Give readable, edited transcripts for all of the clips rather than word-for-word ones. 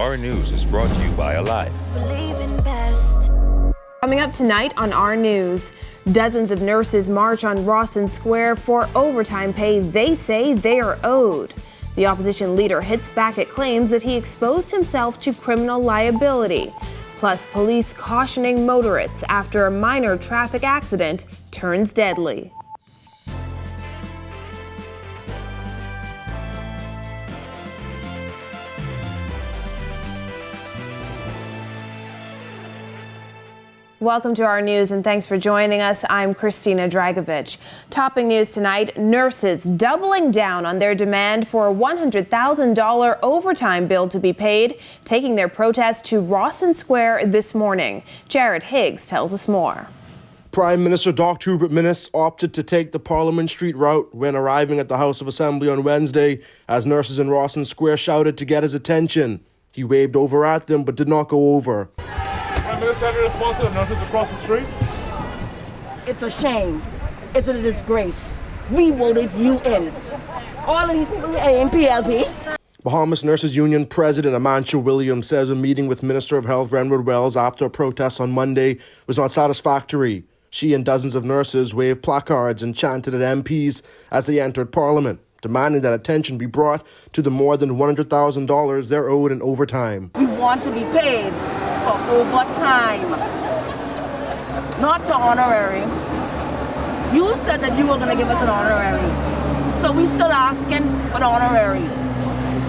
Our News is brought to you by Alive. Coming up tonight on Our News, dozens of nurses march on Rawson Square for overtime pay they say they are owed. The opposition leader hits back at claims that he exposed himself to criminal liability. Plus, police cautioning motorists after a minor traffic accident turns deadly. Welcome to Our News and thanks for joining us. I'm Christina Dragovich. Topping news tonight, nurses doubling down on their demand for a $100,000 overtime bill to be paid, taking their protest to Rawson Square this morning. Jared Higgs tells us more. Prime Minister Dr. Rupert Minnis opted to take the Parliament Street route when arriving at the House of Assembly on Wednesday as nurses in Rawson Square shouted to get his attention. He waved over at them but did not go over. Minister, any response to the nurses across the street? It's a shame. It's a disgrace. We voted you in. All of these people here in PLP. Bahamas Nurses Union President Amantia Williams says a meeting with Minister of Health Renwood Wells after a protest on Monday was not satisfactory. She and dozens of nurses waved placards and chanted at MPs as they entered Parliament, demanding that attention be brought to the more than $100,000 they're owed in overtime. We want to be paid for overtime, not to honorary. You said that you were going to give us an honorary. So we still asking for the honorary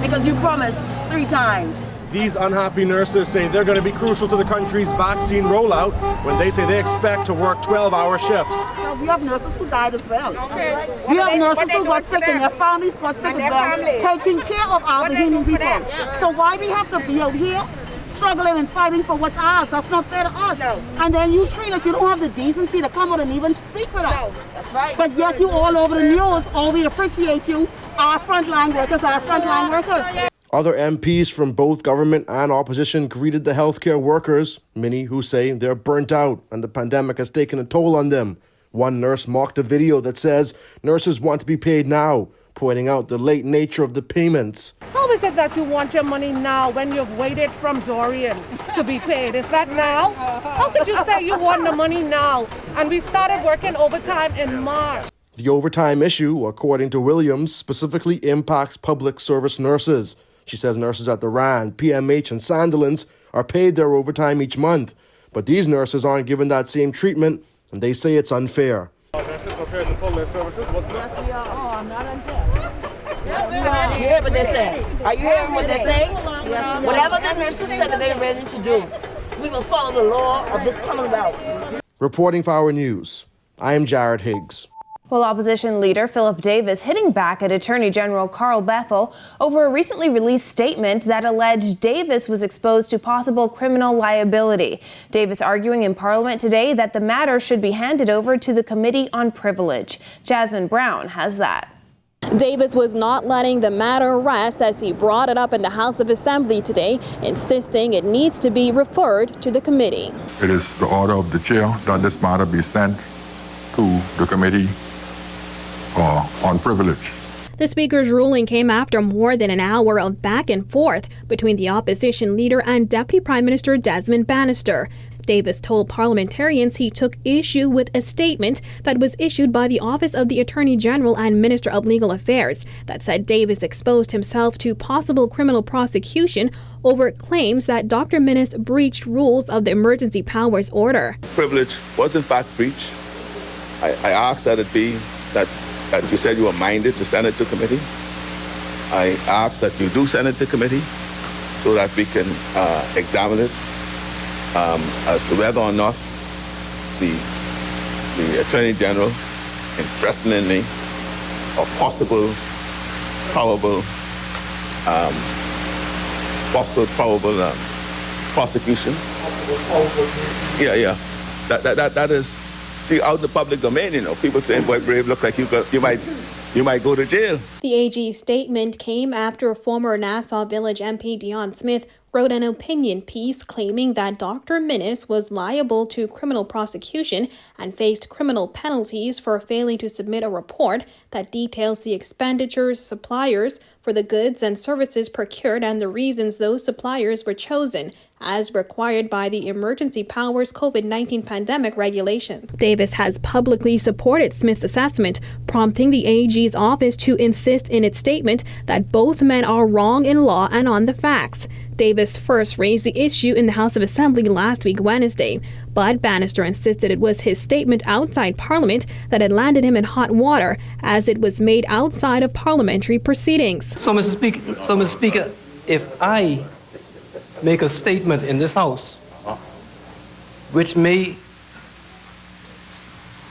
because you promised 3 times. These unhappy nurses say they're going to be crucial to the country's vaccine rollout when they say they expect to work 12-hour shifts. We have nurses who died as well. Okay. We have nurses who got sick and their families got sick as well, taking care of our Bahamian people. So why we have to be out here struggling and fighting for what's ours? That's not fair to us. No. And then you treat us, you don't have the decency to come out and even speak with us. No, that's right. But yet you all over the news, we appreciate you, our frontline workers. Other MPs from both government and opposition greeted the healthcare workers, many who say they're burnt out and the pandemic has taken a toll on them. One nurse mocked a video that says nurses want to be paid now, pointing out the late nature of the payments. How is it that you want your money now when you've waited from Dorian to be paid? Is that now? How could you say you want the money now? And we started working overtime in March. The overtime issue, according to Williams, specifically impacts public service nurses. She says nurses at the RAND, PMH and Sandilands are paid their overtime each month. But these nurses aren't given that same treatment, and they say it's unfair. Nurses prepared to pull their services. What's next? Yes, we are. Oh, not unfair. Yes, we are. You hear what they're saying? Are you hearing what they're saying? Yes, whatever the nurses said that they're ready to do, we will follow the law of this Commonwealth. Reporting for Our News, I am Jared Higgs. Well, opposition leader Philip Davis hitting back at Attorney General Carl Bethel over a recently released statement that alleged Davis was exposed to possible criminal liability. Davis arguing in Parliament today that the matter should be handed over to the Committee on Privilege. Jasmine Brown has that. Davis was not letting the matter rest as he brought it up in the House of Assembly today, insisting it needs to be referred to the committee. It is the order of the chair that this matter be sent to the Committee on Privilege. The Speaker's ruling came after more than an hour of back and forth between the opposition leader and Deputy Prime Minister Desmond Bannister. Davis told parliamentarians he took issue with a statement that was issued by the Office of the Attorney General and Minister of Legal Affairs that said Davis exposed himself to possible criminal prosecution over claims that Dr. Minnis breached rules of the Emergency Powers Order. Privilege was in fact breached. I asked that it be that you said you were minded to send it to committee. I ask that you do send it to committee so that we can examine it as to whether or not the Attorney General in threatening me of possible probable prosecution. Yeah. That is. See, out in the public domain, people saying, boy, Brave, look like you might go to jail. The AG's statement came after former Nassau Village MP Dion Smith wrote an opinion piece claiming that Dr. Minnis was liable to criminal prosecution and faced criminal penalties for failing to submit a report that details the expenditures, suppliers for the goods and services procured and the reasons those suppliers were chosen, as required by the Emergency Powers COVID-19 pandemic regulation. Davis has publicly supported Smith's assessment, prompting the AG's office to insist in its statement that both men are wrong in law and on the facts. Davis first raised the issue in the House of Assembly last week, Wednesday, but Bannister insisted it was his statement outside Parliament that had landed him in hot water, as it was made outside of parliamentary proceedings. So, Mr. Speaker, if I make a statement in this House which may,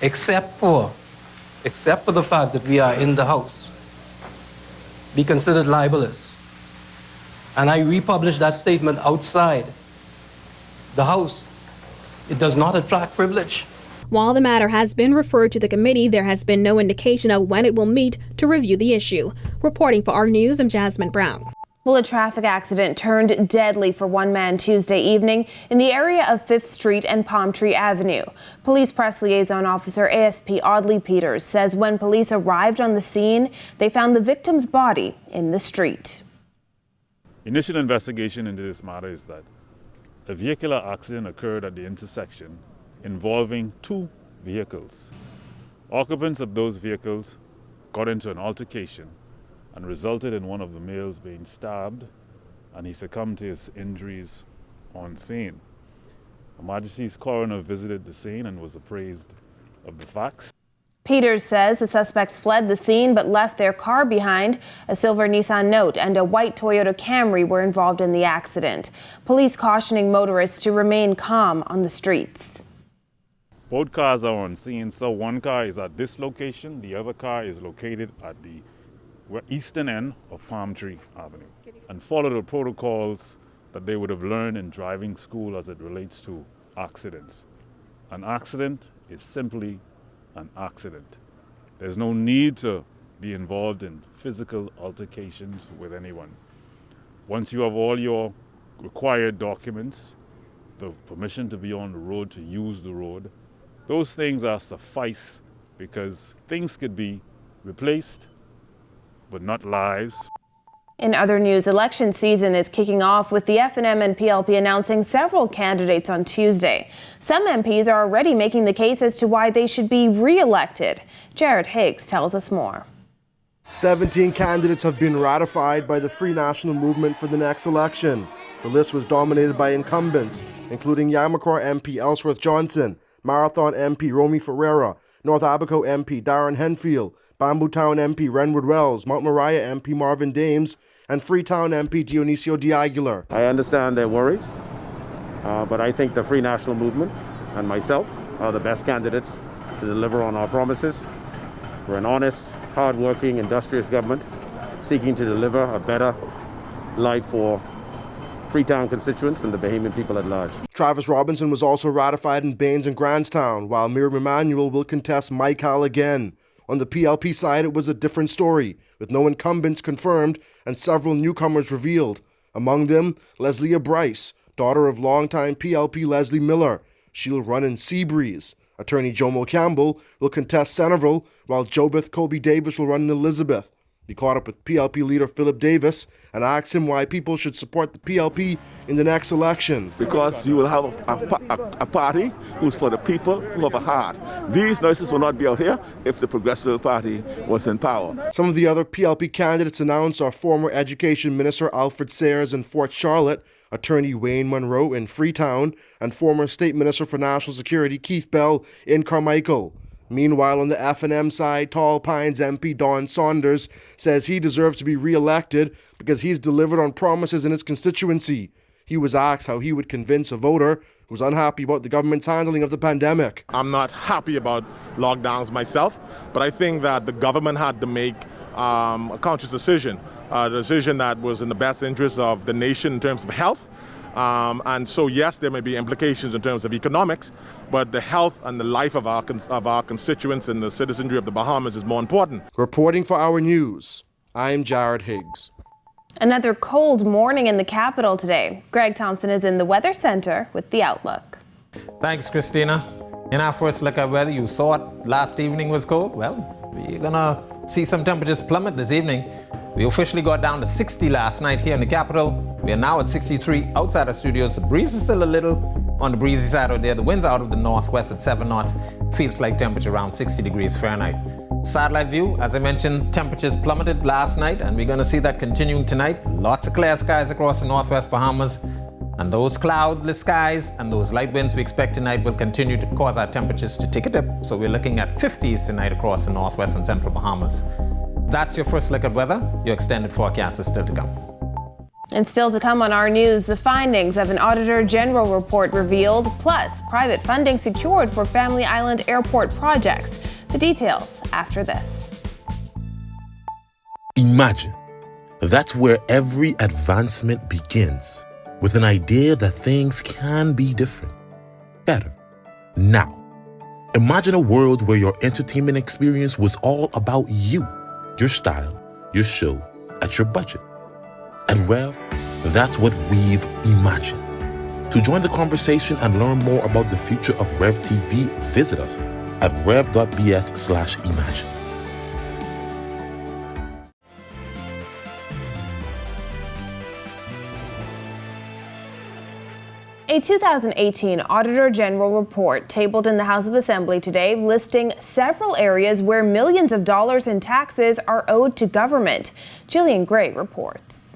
except for the fact that we are in the House, be considered libelous, and I republish that statement outside the House, it does not attract privilege. While the matter has been referred to the committee, there has been no indication of when it will meet to review the issue. Reporting for our news, I'm Jasmine Brown. Well, a traffic accident turned deadly for one man Tuesday evening in the area of 5th Street and Palm Tree Avenue. Police press liaison officer ASP Audley Peters says when police arrived on the scene, they found the victim's body in the street. Initial investigation into this matter is that a vehicular accident occurred at the intersection involving two vehicles. Occupants of those vehicles got into an altercation and resulted in one of the males being stabbed, and he succumbed to his injuries on scene. Her Majesty's coroner visited the scene and was appraised of the facts. Peters says the suspects fled the scene but left their car behind. A silver Nissan Note and a white Toyota Camry were involved in the accident. Police cautioning motorists to remain calm on the streets. Both cars are on scene, so one car is at this location, the other car is located at the eastern end of Palm Tree Avenue, and follow the protocols that they would have learned in driving school as it relates to accidents. An accident is simply an accident. There's no need to be involved in physical altercations with anyone. Once you have all your required documents, the permission to be on the road, to use the road, those things are suffice, because things could be replaced, but not lives. In other news, election season is kicking off with the FNM and PLP announcing several candidates on Tuesday. Some MPs are already making the case as to why they should be re-elected. Jared Higgs tells us more. 17 candidates have been ratified by the Free National Movement for the next election. The list was dominated by incumbents, including Yamacore MP Ellsworth Johnson, Marathon MP Romy Ferreira, North Abaco MP Darren Henfield, Bamboo Town MP Renwood Wells, Mount Moriah MP Marvin Dames, and Freetown MP Dionisio de Aguilar. I understand their worries, but I think the Free National Movement and myself are the best candidates to deliver on our promises. We're an honest, hard-working, industrious government seeking to deliver a better life for Freetown constituents and the Bahamian people at large. Travis Robinson was also ratified in Baines and Grantstown, while Miriam Emanuel will contest Mike Hall again. On the PLP side, it was a different story, with no incumbents confirmed and several newcomers revealed. Among them, Leslie Bryce, daughter of longtime PLP Leslie Miller. She'll run in Seabreeze. Attorney Jomo Campbell will contest Centerville, while Jobeth Kobe Davis will run in Elizabeth. He caught up with PLP leader Philip Davis and asked him why people should support the PLP in the next election. Because you will have a party who's for the people who have a heart. These nurses will not be out here if the Progressive Party was in power. Some of the other PLP candidates announced are former Education Minister Alfred Sayers in Fort Charlotte, Attorney Wayne Monroe in Freetown, and former State Minister for National Security Keith Bell in Carmichael. Meanwhile, on the FNM side, Tall Pines MP Don Saunders says he deserves to be re-elected because he's delivered on promises in his constituency. He was asked how he would convince a voter who was unhappy about the government's handling of the pandemic. I'm not happy about lockdowns myself, but I think that the government had to make a conscious decision, a decision that was in the best interest of the nation in terms of health. And so, yes, there may be implications in terms of economics, but the health and the life of our constituents and the citizenry of the Bahamas is more important. Reporting for Our News, I'm Jared Higgs. Another cold morning in the capital today. Greg Thompson is in the Weather Center with the outlook. Thanks, Christina. In our first look at weather, you thought last evening was cold? Well, we're gonna see some temperatures plummet this evening. We officially got down to 60 last night here in the capital. We are now at 63 outside our studios. The breeze is still a little on the breezy side out there. The wind's out of the northwest at 7 knots. Feels like temperature around 60 degrees Fahrenheit. Satellite view, as I mentioned, temperatures plummeted last night, and we're going to see that continuing tonight. Lots of clear skies across the northwest Bahamas. And those cloudless skies and those light winds we expect tonight will continue to cause our temperatures to take a dip. So we're looking at 50s tonight across the northwest and central Bahamas. That's your first look at weather. Your extended forecast is still to come. And still to come on our news, the findings of an Auditor General report revealed, plus private funding secured for Family Island Airport projects. The details after this. Imagine. That's where every advancement begins, with an idea that things can be different, better. Now, imagine a world where your entertainment experience was all about you, your style, your show, at your budget. At Rev, that's what we've imagined. To join the conversation and learn more about the future of Rev TV, visit us at rev.bs/imagine. A 2018 Auditor General report tabled in the House of Assembly today listing several areas where millions of dollars in taxes are owed to government. Jillian Gray reports.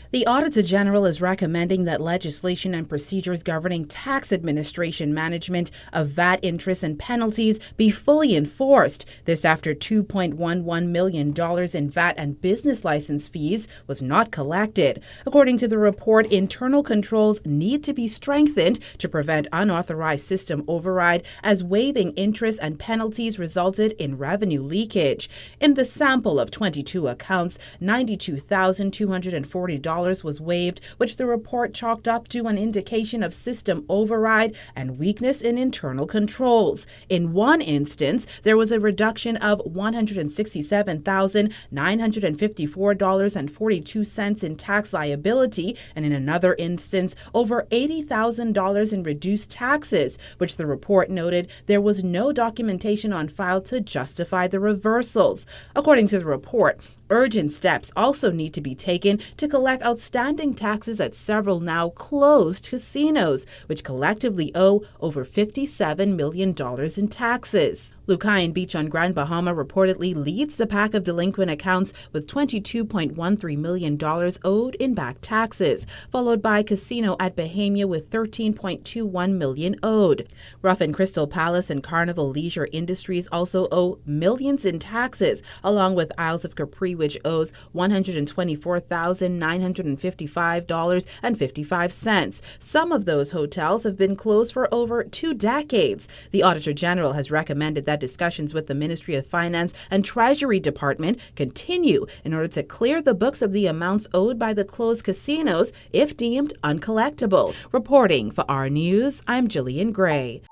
The Auditor General is recommending that legislation and procedures governing tax administration management of VAT interest and penalties be fully enforced. This after $2.11 million in VAT and business license fees was not collected. According to the report, internal controls need to be strengthened to prevent unauthorized system override, as waiving interest and penalties resulted in revenue leakage. In the sample of 22 accounts, $92,240 was waived, which the report chalked up to an indication of system override and weakness in internal controls. In one instance, there was a reduction of $167,954.42 in tax liability, and in another instance, over $80,000 in reduced taxes, which the report noted there was no documentation on file to justify the reversals. According to the report, urgent steps also need to be taken to collect outstanding taxes at several now closed casinos, which collectively owe over $57 million in taxes. Lucayan Beach on Grand Bahama reportedly leads the pack of delinquent accounts with $22.13 million owed in back taxes, followed by Casino at Bahamia with $13.21 million owed. Rough and Crystal Palace and Carnival Leisure Industries also owe millions in taxes, along with Isles of Capri, which owes $124,955.55. Some of those hotels have been closed for over 2 decades. The Auditor General has recommended that discussions with the Ministry of Finance and Treasury Department continue in order to clear the books of the amounts owed by the closed casinos if deemed uncollectible. Reporting for our News, I'm Jillian Gray.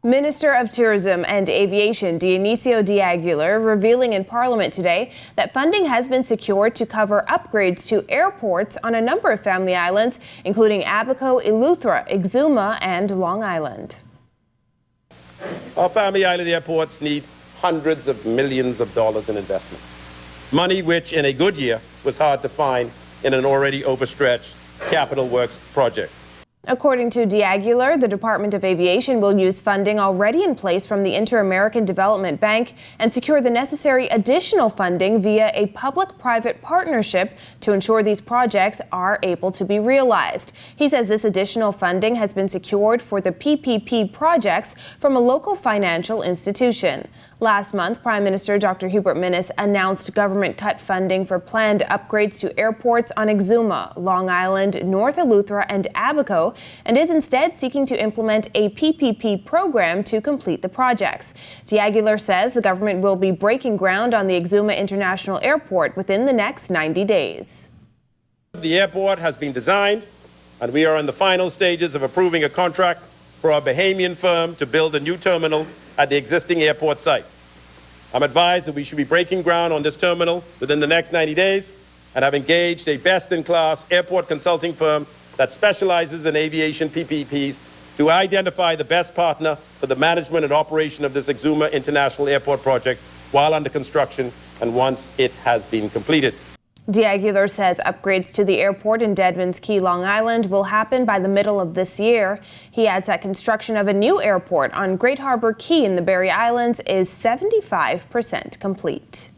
Minister of Tourism and Aviation Dionisio de Aguilar revealing in Parliament today that funding has been secured to cover upgrades to airports on a number of Family Islands, including Abaco, Eleuthera, Exuma, and Long Island. Our Family Island airports need hundreds of millions of dollars in investment. Money which, in a good year, was hard to find in an already overstretched capital works project. According to de Aguilar, the Department of Aviation will use funding already in place from the Inter-American Development Bank and secure the necessary additional funding via a public-private partnership to ensure these projects are able to be realized. He says this additional funding has been secured for the PPP projects from a local financial institution. Last month, Prime Minister Dr. Hubert Minnis announced government-cut funding for planned upgrades to airports on Exuma, Long Island, North Eleuthera, and Abaco, and is instead seeking to implement a PPP program to complete the projects. De Aguilar says the government will be breaking ground on the Exuma International Airport within the next 90 days. The airport has been designed, and we are in the final stages of approving a contract for a Bahamian firm to build a new terminal at the existing airport site. I'm advised that we should be breaking ground on this terminal within the next 90 days and have engaged a best-in-class airport consulting firm that specializes in aviation PPPs to identify the best partner for the management and operation of this Exuma International Airport project while under construction and once it has been completed. Diaghiler says upgrades to the airport in Deadman's Key, Long Island will happen by the middle of this year. He adds that construction of a new airport on Great Harbor Key in the Berry Islands is 75% complete.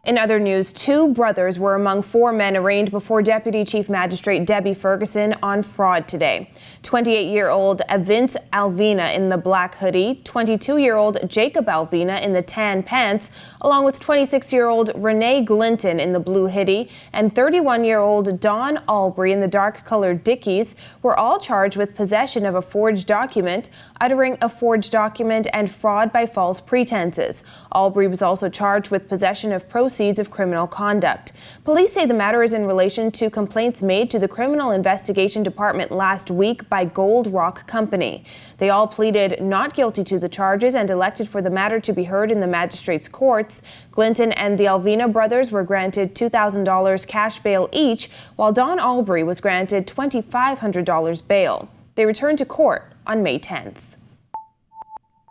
In other news, 2 brothers were among 4 men arraigned before Deputy Chief Magistrate Debbie Ferguson on fraud today. 28-year-old Vince Alvina in the black hoodie, 22-year-old Jacob Alvina in the tan pants, along with 26-year-old Renee Glinton in the blue hoodie and 31-year-old Don Albury in the dark-colored Dickies were all charged with possession of a forged document, uttering a forged document, and fraud by false pretenses. Albury was also charged with possession of proceeds of criminal conduct. Police say the matter is in relation to complaints made to the Criminal Investigation Department last week by Gold Rock Company. They all pleaded not guilty to the charges and elected for the matter to be heard in the magistrate's courts. Glinton and the Alvina brothers were granted $2,000 cash bail each, while Don Albury was granted $2,500 bail. They returned to court on May 10th.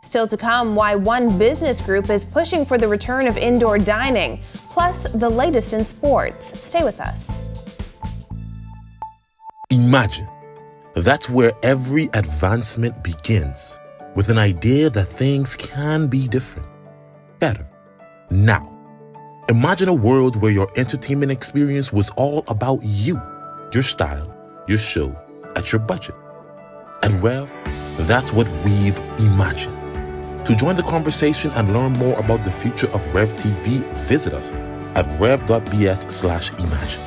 Still to come, why one business group is pushing for the return of indoor dining, plus the latest in sports. Stay with us. Imagine. That's where every advancement begins, with an idea that things can be different, better. Now, imagine a world where your entertainment experience was all about you, your style, your show, at your budget. At Rev, that's what we've imagined. To join the conversation and learn more about the future of Rev TV, visit us at rev.bs/imagine.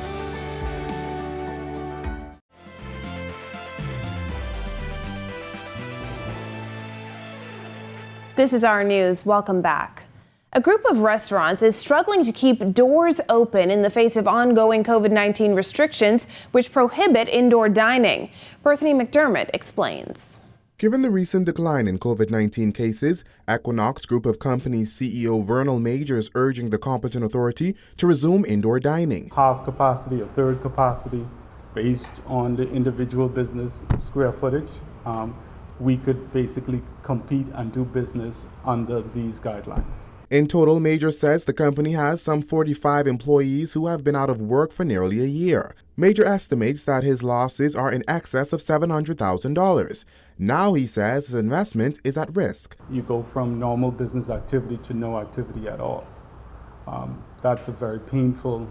This is our news. Welcome back. A group of restaurants is struggling to keep doors open in the face of ongoing COVID-19 restrictions, which prohibit indoor dining. Berthany McDermott explains. Given the recent decline in COVID-19 cases, Equinox Group of Companies CEO Vernal Major is urging the competent authority to resume indoor dining. Half capacity or third capacity based on the individual business square footage. We could basically compete and do business under these guidelines. In total, Major says the company has some 45 employees who have been out of work for nearly a year. Major estimates that his losses are in excess of $700,000. Now he says his investment is at risk. You go from normal business activity to no activity at all. That's a very painful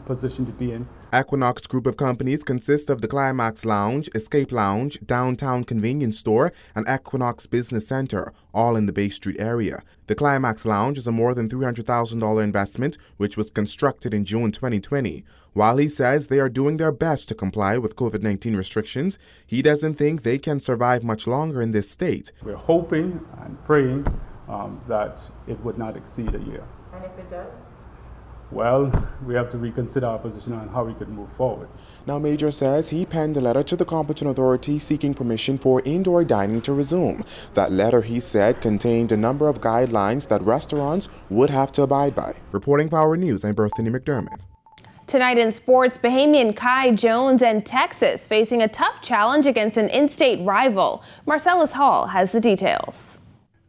position to be in. Equinox Group of Companies consists of the Climax Lounge, Escape Lounge, Downtown Convenience Store, and Equinox Business Center, all in the Bay Street area. The Climax Lounge is a more than $300,000 investment, which was constructed in June 2020. While he says they are doing their best to comply with COVID-19 restrictions, he doesn't think they can survive much longer in this state. We're hoping and praying that it would not exceed a year. And if it does? Well, we have to reconsider our position on how we could move forward. Now, Major says he penned a letter to the competent authority seeking permission for indoor dining to resume. That letter, he said, contained a number of guidelines that restaurants would have to abide by. Reporting for Our News, I'm Berthany McDermott. Tonight in sports, Bahamian Kai Jones and Texas facing a tough challenge against an in-state rival. Marcellus Hall has the details.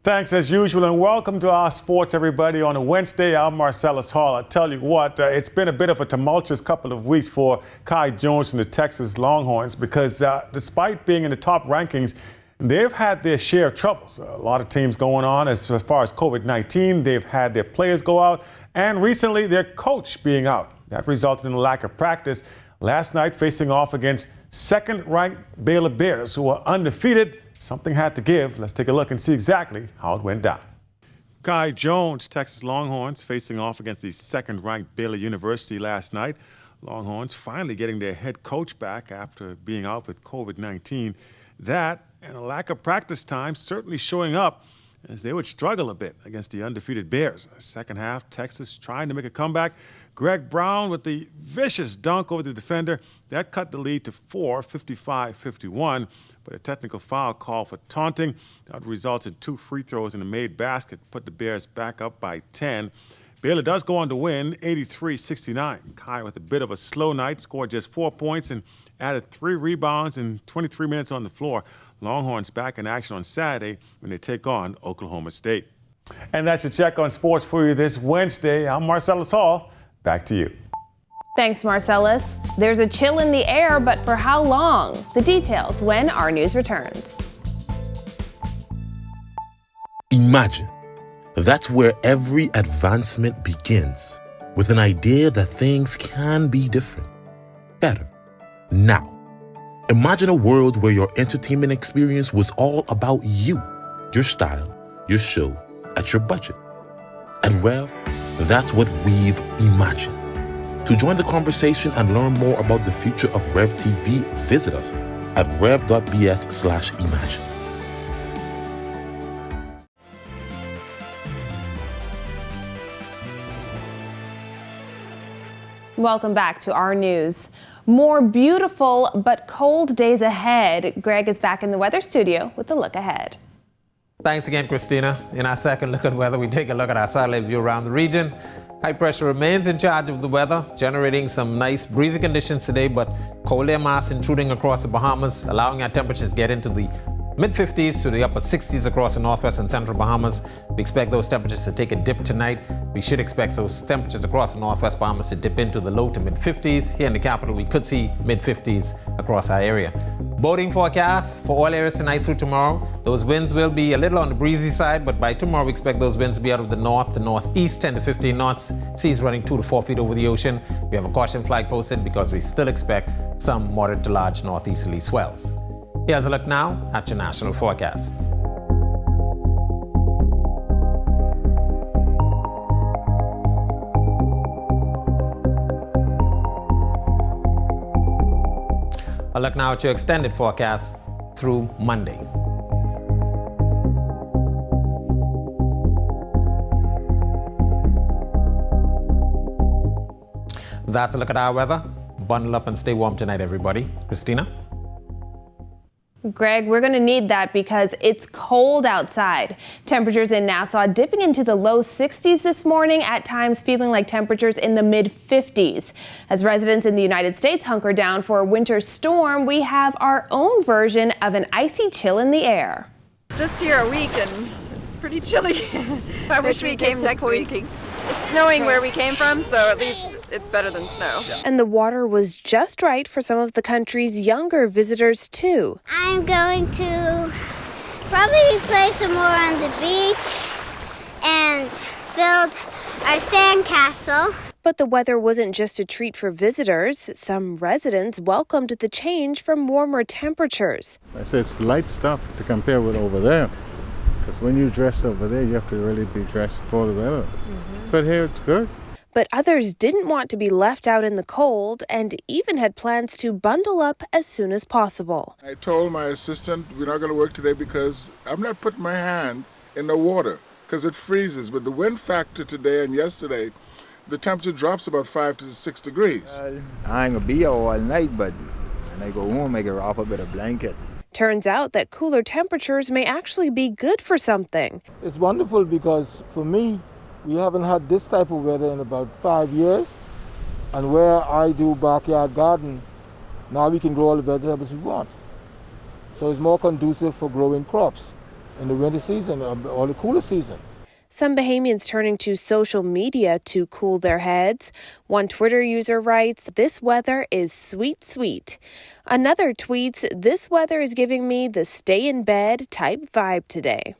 Thanks as usual, and welcome to our sports, everybody. On a Wednesday, I'm Marcellus Hall. I tell you what, it's been a bit of a tumultuous couple of weeks for Kai Jones and the Texas Longhorns because despite being in the top rankings, they've had their share of troubles. A lot of teams going on as far as COVID-19. They've had their players go out, and recently their coach being out. That resulted in a lack of practice. Last night, facing off against second-ranked Baylor Bears, who are undefeated. Something had to give. Let's take a look and see exactly how it went down. Kai Jones, Texas Longhorns, facing off against the second-ranked Baylor University last night. Longhorns finally getting their head coach back after being out with COVID-19. That and a lack of practice time certainly showing up as they would struggle a bit against the undefeated Bears. Second half, Texas trying to make a comeback. Greg Brown with the vicious dunk over the defender. That cut the lead to 4, 55-51. But a technical foul call for taunting. That results in 2 free throws in the made basket, put the Bears back up by 10. Baylor does go on to win 83-69. Kai with a bit of a slow night, scored just 4 points and added 3 rebounds in 23 minutes on the floor. Longhorns back in action on Saturday when they take on Oklahoma State. And that's your check on sports for you this Wednesday. I'm Marcellus Hall. Back to you. Thanks, Marcellus. There's a chill in the air, but for how long? The details when our news returns. Imagine. That's where every advancement begins, with an idea that things can be different, better, now. Imagine a world where your entertainment experience was all about you, your style, your show, at your budget. At Rev, that's what we've imagined. To join the conversation and learn more about the future of Rev TV, visit us at rev.bs/imagine. Welcome back to our news. More beautiful but cold days ahead. Greg is back in the weather studio with a look ahead. Thanks again, Christina. In our second look at weather, we take a look at our satellite view around the region. High pressure remains in charge of the weather, generating some nice breezy conditions today, but cold air mass intruding across the Bahamas, allowing our temperatures to get into the mid-50s to the upper 60s across the northwest and central Bahamas. We expect those temperatures to take a dip tonight. We should expect those temperatures across the northwest Bahamas to dip into the low to mid-50s. Here in the capital, we could see mid-50s across our area. Boating forecast for all areas tonight through tomorrow. Those winds will be a little on the breezy side, but by tomorrow we expect those winds to be out of the north to northeast, 10 to 15 knots. Seas running 2 to 4 feet over the ocean. We have a caution flag posted because we still expect some moderate to large northeasterly swells. Here's a look now at your national forecast. A look now at your extended forecast through Monday. That's a look at our weather. Bundle up and stay warm tonight, everybody. Christina? Greg, we're going to need that because it's cold outside. Temperatures in Nassau dipping into the low 60s this morning, at times feeling like temperatures in the mid-50s. As residents in the United States hunker down for a winter storm, we have our own version of an icy chill in the air. Just here a week and it's pretty chilly. I wish we came next week. It's snowing where we came from, so at least it's better than snow. And the water was just right for some of the country's younger visitors, too. I'm going to probably play some more on the beach and build our sandcastle. But the weather wasn't just a treat for visitors. Some residents welcomed the change from warmer temperatures. I said it's light stuff to compare with over there. Because when you dress over there, you have to really be dressed for the weather. But here it's good. But others didn't want to be left out in the cold and even had plans to bundle up as soon as possible. I told my assistant we're not going to work today because I'm not putting my hand in the water because it freezes. With the wind factor today and yesterday, the temperature drops about 5 to 6 degrees. I ain't going to be here all night, but when I go home, I can wrap up with a blanket. Turns out that cooler temperatures may actually be good for something. It's wonderful because for me, we haven't had this type of weather in about 5 years. And where I do backyard garden, now we can grow all the vegetables we want. So it's more conducive for growing crops in the winter season or the cooler season. Some Bahamians turning to social media to cool their heads. One Twitter user writes, "This weather is sweet, sweet." Another tweets, "This weather is giving me the stay in bed type vibe today."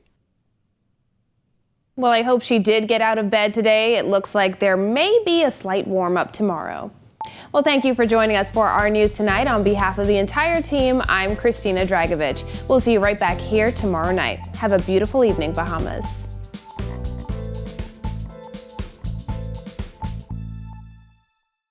Well, I hope she did get out of bed today. It looks like there may be a slight warm up tomorrow. Well, thank you for joining us for our news tonight. On behalf of the entire team, I'm Christina Dragovich. We'll see you right back here tomorrow night. Have a beautiful evening, Bahamas.